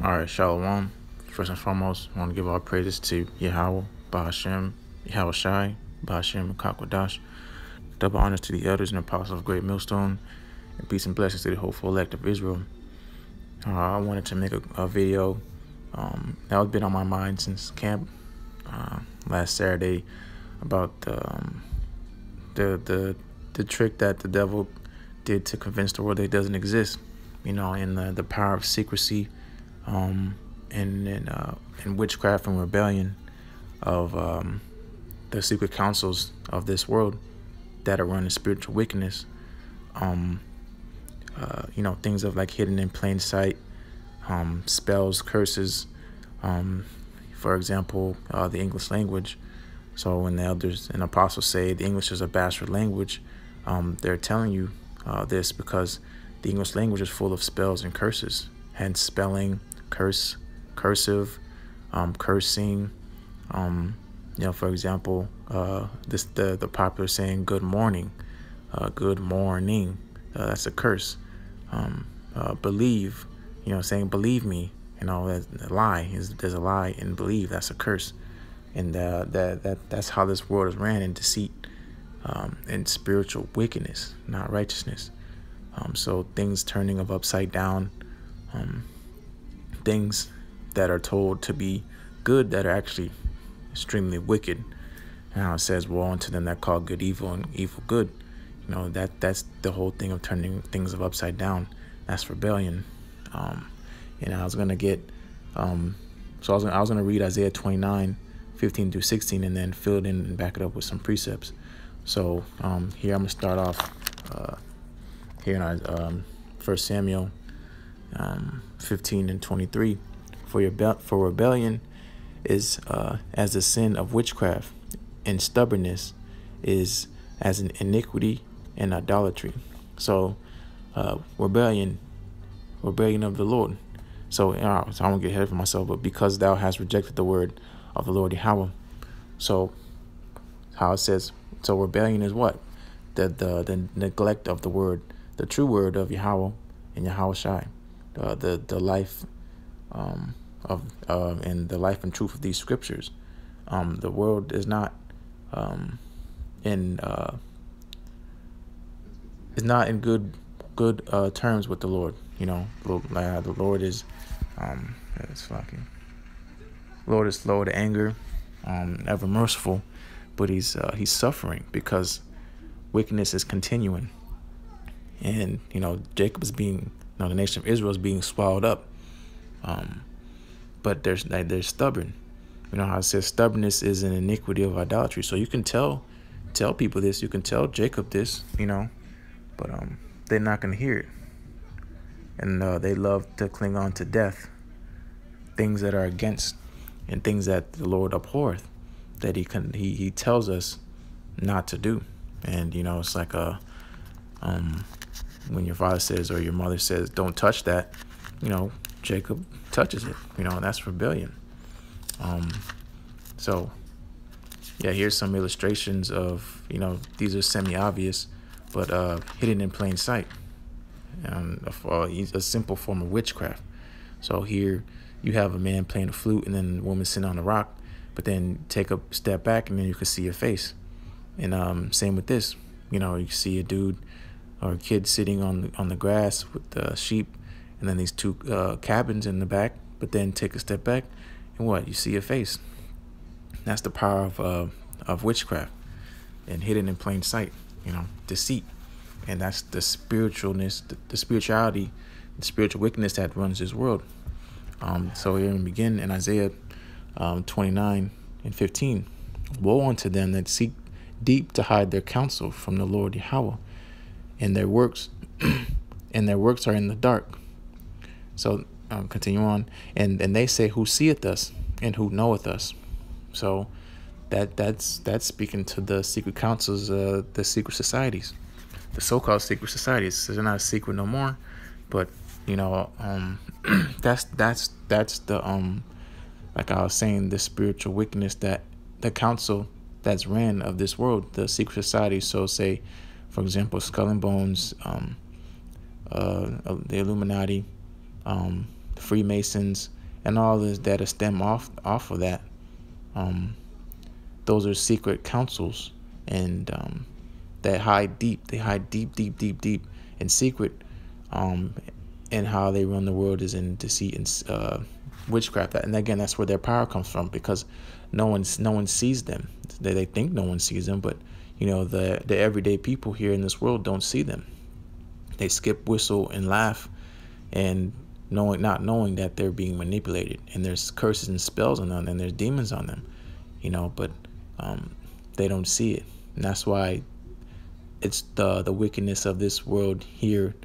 Alright, Shalom. First and foremost, I want to give all praises to YAHAWAH, BAHASHAM, YAHAWASHI, BAHASHAM, and KAKWADASH. Double honors to the elders and apostles of Great Millstone, and peace and blessings to the hopeful elect of Israel. I wanted to make a video that has been on my mind since camp last Saturday about the trick that the devil did to convince the world that it doesn't exist. You know, in the power of secrecy, in witchcraft and rebellion of the secret councils of this world that are running spiritual wickedness. You know, things of like hidden in plain sight, spells, curses. For example, the English language. So when the elders and apostles say the English is a bastard language, they're telling you this because the English language is full of spells and curses, hence spelling, curse, cursive, cursing. You know, for example, the popular saying "good morning," good morning. That's a curse. Believe, you know, saying "believe me," you know, a lie. There's a lie in believe. That's a curse, and that's how this world is ran, in deceit, and spiritual wickedness, not righteousness. So things turning of upside down, things that are told to be good that are actually extremely wicked. Now it says, "Woe unto them that call good evil and evil good." You know, that's the whole thing of turning things of upside down. That's rebellion. And I was gonna get so I was gonna read Isaiah 29:15-16 and then fill it in and back it up with some precepts. So here I'm gonna start off here in 1 Samuel 15:23. For rebellion is as the sin of witchcraft, and stubbornness is as an iniquity and idolatry. So rebellion of the Lord. So, so I won't get ahead of myself, but because thou hast rejected the word of the Lord Yahawah. So how it says, so rebellion is what? The neglect of the word, the true word of Yahawah and YAHAWASHI, the life and the life and truth of these scriptures. The world is not in good terms with the Lord. You know, the Lord is Lord is slow to anger, ever merciful, but he's suffering because wickedness is continuing. And you know, Jacob is being, the nation of Israel is being swallowed up. But they're stubborn. You know how it says stubbornness is an iniquity of idolatry. So you can tell people this. You can tell Jacob this. You know, but they're not gonna hear it. And they love to cling on to death, things that are against, and things that the Lord abhorreth, that he tells us not to do. And you know, it's like when your father says or your mother says, "Don't touch that," you know, Jacob touches it. You know, that's rebellion. So yeah, here's some illustrations of, you know, these are semi-obvious, but hidden in plain sight. A simple form of witchcraft. So here you have a man playing a flute and then a woman sitting on a rock, but then take a step back and then you can see your face. And same with this. You know, you see a dude or a kid sitting on the grass with the sheep, and then these two cabins in the back, but then take a step back and what? You see your face. That's the power of witchcraft, and hidden in plain sight, you know, deceit. And that's the spiritualness, the spirituality, the spiritual wickedness that runs this world. So here we begin in Isaiah 29:15. Woe unto them that seek deep to hide their counsel from the Lord Yahawah, and their works are in the dark. So continue on, and they say, who seeth us and who knoweth us? So that's speaking to the secret councils, the secret societies, the so-called secret societies. They're not a secret no more, but you know, that's the like I was saying, the spiritual wickedness that the council that's ran of this world, the secret societies. So say, for example, Skull and Bones, the Illuminati, Freemasons, and all this that stem off of that. Those are secret councils, and that hide deep. They hide deep in secret. And how they run the world is in deceit and witchcraft. And again, that's where their power comes from, because no one sees them. They think no one sees them, but you know, the everyday people here in this world don't see them. They skip, whistle, and laugh, and not knowing that they're being manipulated, and there's curses and spells on them, and there's demons on them, you know, but they don't see it. And that's why it's the wickedness of this world here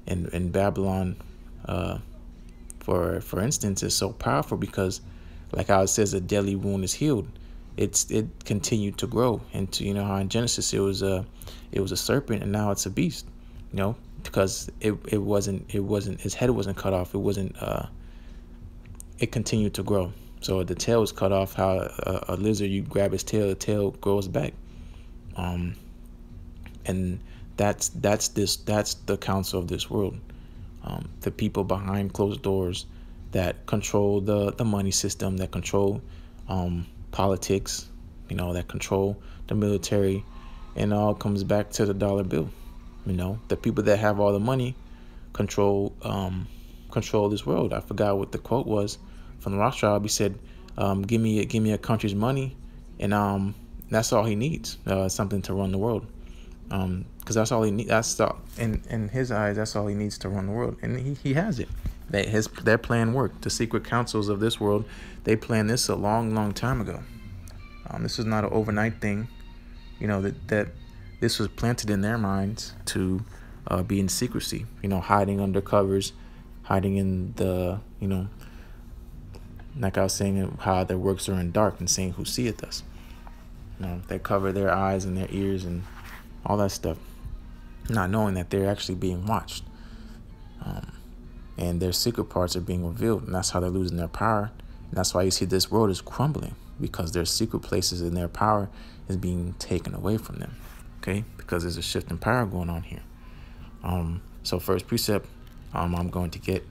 in Babylon, for instance, is so powerful, because like how it says a deadly wound is healed. It continued to grow into, you know, how in Genesis it was a serpent, and now it's a beast, you know, because it wasn't his head wasn't cut off. It continued to grow. So the tail was cut off. How a lizard, you grab his tail, the tail grows back. And that's the council of this world. The people behind closed doors that control the money system, that control politics, you know, that control the military, and it all comes back to the dollar bill. You know, the people that have all the money control this world. I forgot what the quote was from the Rothschild. He said, give me a country's money, and that's all he needs, something to run the world. Because that's all he needs. In his eyes, that's all he needs to run the world, and he has it. Their plan worked. The secret councils of this world, they planned this a long time ago. This is not an overnight thing. You know, that this was planted in their minds to be in secrecy. You know, hiding under covers, hiding in the, you know, like I was saying, how their works are in dark, and saying, "Who seeth us?" You know, they cover their eyes and their ears and all that stuff, not knowing that they're actually being watched, and their secret parts are being revealed, and that's how they're losing their power. And that's why you see this world is crumbling, because their secret places and their power is being taken away from them. Okay, because there's a shift in power going on here. So first precept I'm going to get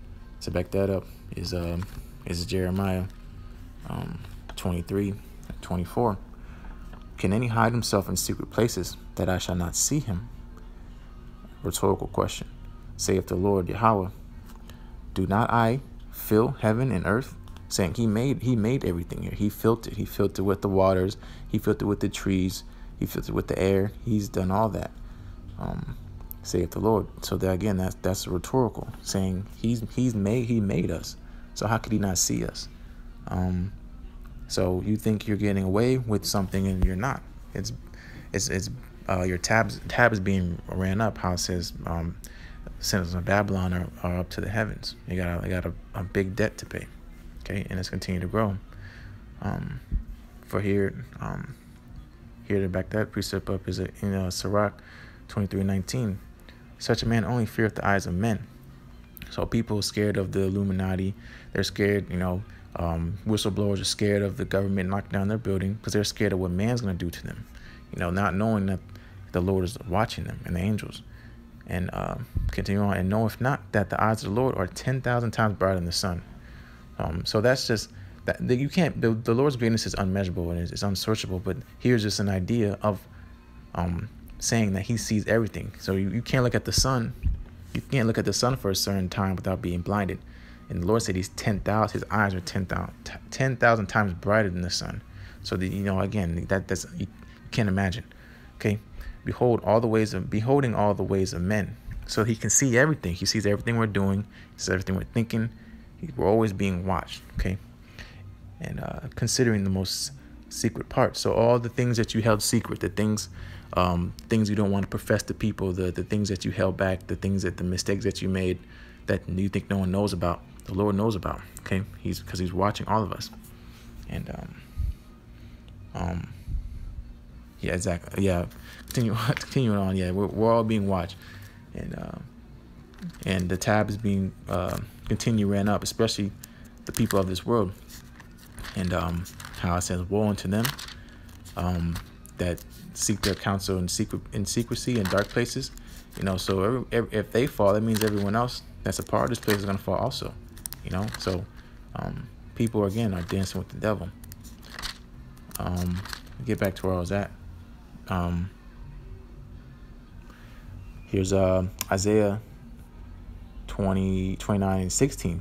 to back that up is Jeremiah 23:24. Can any hide himself in secret places, that I shall not see him? Rhetorical question. Saith the Lord Yahawah, do not I fill heaven and earth? Saying he made everything here. He filled it. He filled it with the waters. He filled it with the trees. He filled it with the air. He's done all that. Saith the Lord. So that, again, that's rhetorical, saying he made us. So how could he not see us? So you think you're getting away with something, and you're not. It's your tab is being ran up. How it says citizens of Babylon are up to the heavens. They got a big debt to pay. Okay, and it's continued to grow. For here to back that precept up is in Sirach 23:19. Such a man only feareth the eyes of men. So people are scared of the Illuminati. They're scared, you know. Whistleblowers are scared of the government knocking down their building, because they're scared of what man's going to do to them. You know, not knowing that the Lord is watching them, and the angels. And continue on, and know if not that the eyes of the Lord are 10,000 times brighter than the sun. So that's just that you can't. The Lord's greatness is unmeasurable and it's unsearchable. But here's just an idea of saying that He sees everything. So you can't look at the sun. You can't look at the sun for a certain time without being blinded. And the Lord said He's 10,000. His eyes are 10,000 times brighter than the sun. So that, you know, again, that's you can't imagine. Okay, beholding all the ways of men. So He can see everything. He sees everything we're doing. He sees everything we're thinking. We're always being watched. Okay, and considering the most secret part. So all the things that you held secret, the things you don't want to profess to people, the things that you held back, the mistakes that you made that you think no one knows about, the Lord knows about. Okay, because He's watching all of us. And yeah, exactly. Yeah, continuing on. Yeah, we're all being watched, and the tab is being ran up, especially the people of this world. And how it says, woe unto them that seek their counsel in secrecy in dark places. You know, so if they fall, that means everyone else that's a part of this place is going to fall also. You know, so people again are dancing with the devil. Get back to where I was at. Here's Isaiah 29:16.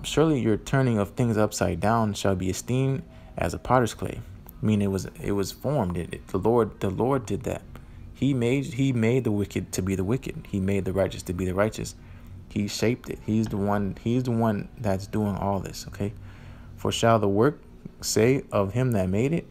Surely your turning of things upside down shall be esteemed as a potter's clay. I mean, it was formed. The Lord did that. He made the wicked to be the wicked. He made the righteous to be the righteous. He shaped it. He's the one that's doing all this. Okay. For shall the work say of him that made it,